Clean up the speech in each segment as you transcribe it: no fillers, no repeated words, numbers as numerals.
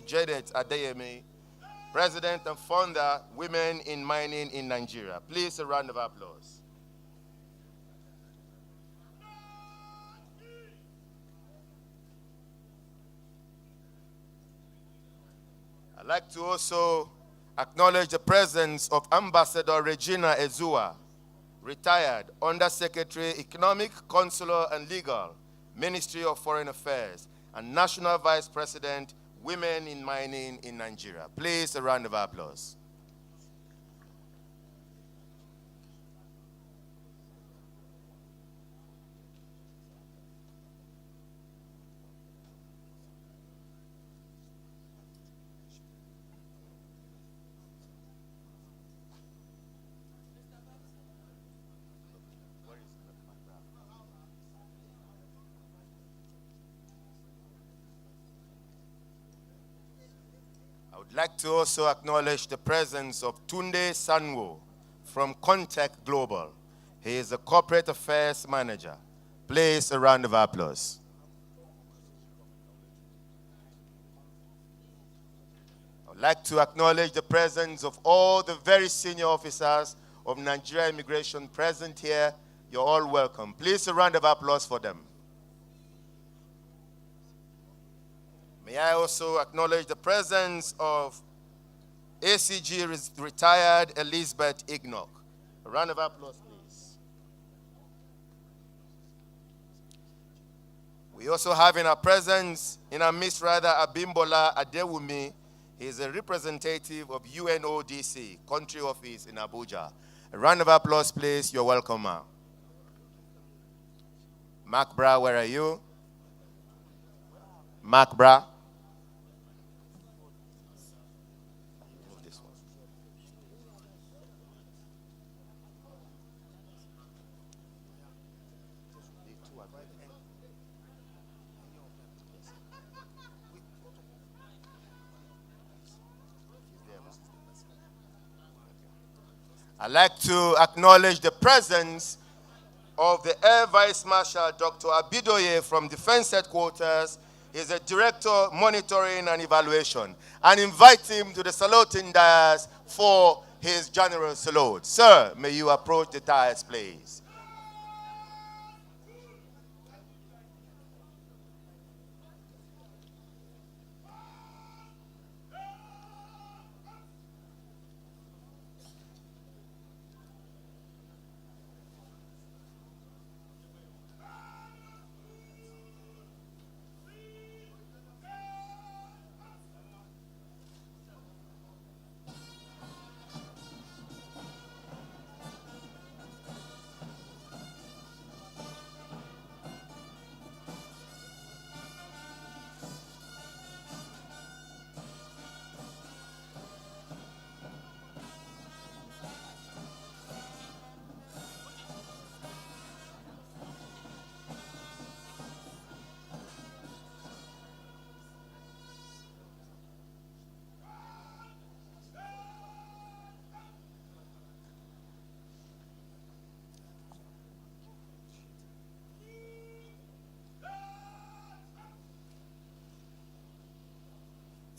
Jadet Adeyemi, President and Founder, Women in Mining in Nigeria. Please, a round of applause. I'd like to also acknowledge the presence of Ambassador Regina Ezua, retired Undersecretary, Economic, Consular, and Legal, Ministry of Foreign Affairs, and National Vice President, Women in Mining in Nigeria. Please, a round of applause. I would like to also acknowledge the presence of Tunde Sanwo from Contact Global. He is a Corporate Affairs Manager. Please, a round of applause. I would like to acknowledge the presence of all the very senior officers of Nigeria Immigration present here. You're all welcome. Please, a round of applause for them. May I also acknowledge the presence of ACG retired Elizabeth Ignock. A round of applause, please. We also have in our presence, in our midst rather, Abimbola Adewumi. He is a representative of UNODC, country office in Abuja. A round of applause, please. You're welcome, ma'am. Mark Bra, where are you? Mark Bra. I'd like to acknowledge the presence of the Air Vice Marshal Dr. Abidoye from Defense Headquarters. He's a Director Monitoring and Evaluation, and invite him to the saluting dais for his general salute. Sir, may you approach the dais, please.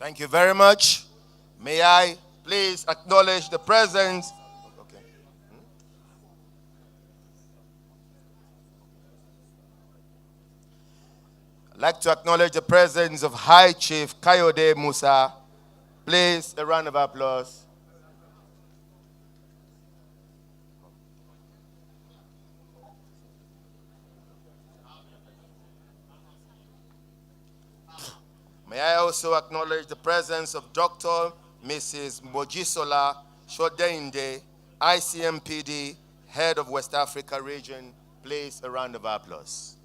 Thank you very much. May I please acknowledge the presence. Okay. I'd like to acknowledge the presence of High Chief Kayode Musa. Please, a round of applause. May I also acknowledge the presence of Dr. Mrs. Mojisola Shodeinde, ICMPD, Head of West Africa Region. Please, a round of applause.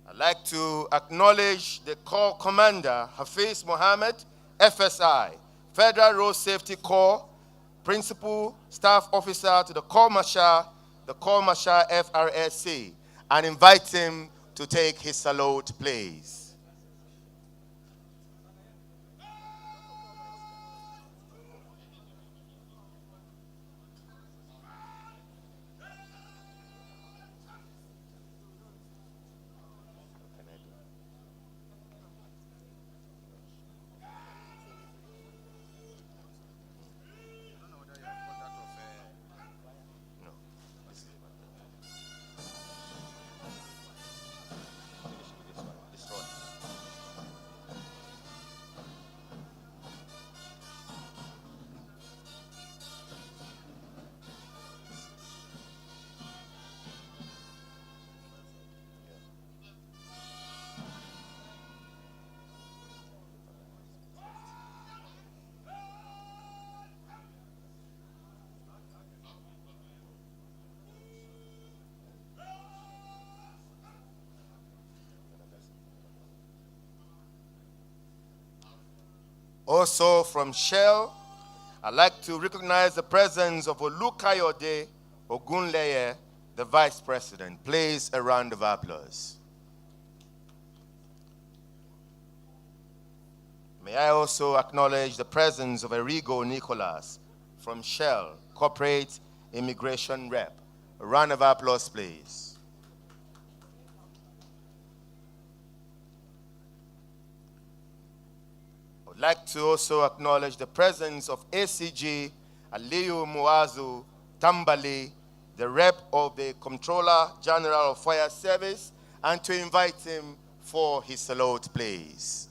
I'd like to acknowledge the Corps Commander, Hafiz Mohammed, FSI, Federal Road Safety Corps, Principal Staff Officer to the Corps Marshal FRSC, and invite him to take his salute, please. Also from Shell, I'd like to recognize the presence of Olukayode Ogunleye, the Vice President. Please, a round of applause. May I also acknowledge the presence of Erigo Nicholas from Shell, Corporate Immigration Rep. A round of applause, please. I would like to also acknowledge the presence of ACG Aliyu Muazu Tambali, the rep of the Comptroller General of Fire Service, and to invite him for his salute, please.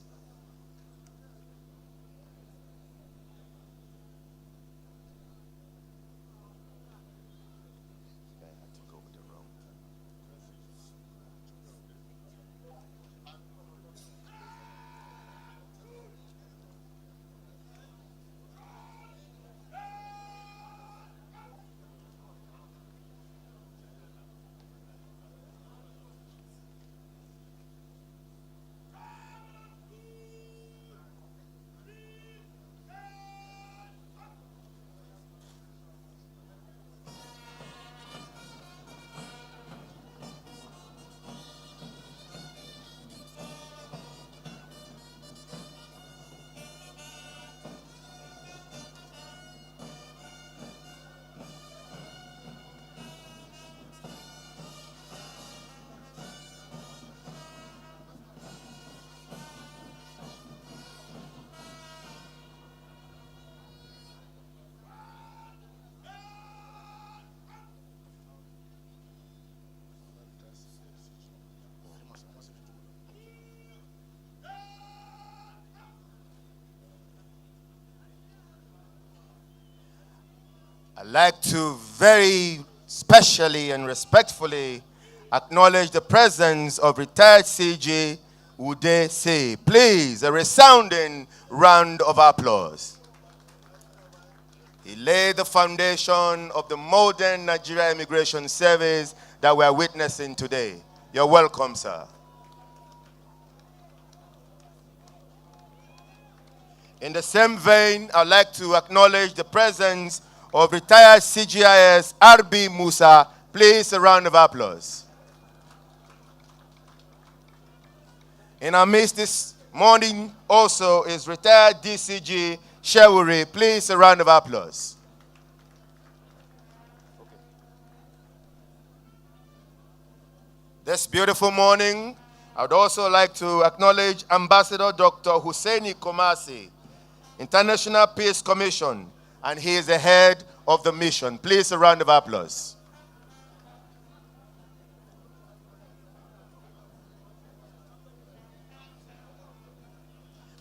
I'd like to very specially and respectfully acknowledge the presence of retired CG Ude Se. Please, a resounding round of applause. He laid the foundation of the modern Nigeria Immigration Service that we are witnessing today. You're welcome, sir. In the same vein, I'd like to acknowledge the presence of retired CGIS RB Musa. Please, a round of applause. In our midst this morning also is retired DCG Shewuri. Please, a round of applause. This beautiful morning, I would also like to acknowledge Ambassador Dr. Hussaini Komasi, International Peace Commission, and he is the head of the mission. Please, a round of applause.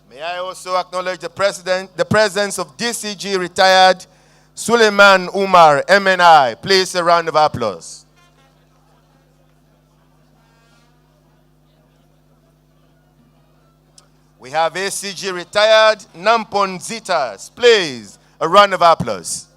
May I also acknowledge the presence of DCG retired Suleiman Umar, MNI. Please, a round of applause. We have ACG retired Nampon Zitas. Please, a round of applause.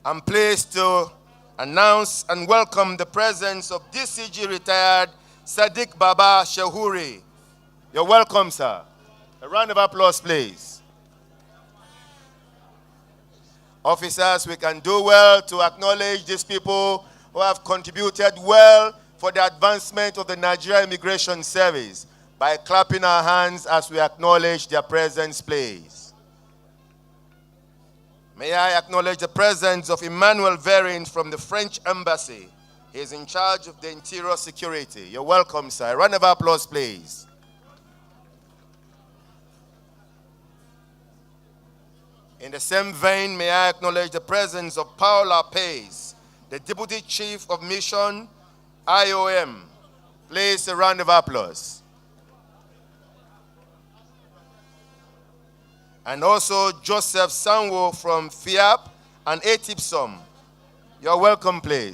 I'm pleased to announce and welcome the presence of DCG retired Sadiq Baba Shehuri. You're welcome, sir. A round of applause, please. Officers, we can do well to acknowledge these people who have contributed well for the advancement of the Nigeria Immigration Service by clapping our hands as we acknowledge their presence, please. May I acknowledge the presence of Emmanuel Verin from the French Embassy. He is in charge of the interior security. You're welcome, sir. A round of applause, please. In the same vein, may I acknowledge the presence of Paula Pace, the Deputy Chief of Mission, IOM. Please, a round of applause. And also Joseph Sanwo from FIAP and ATIPSOM. You're welcome, please.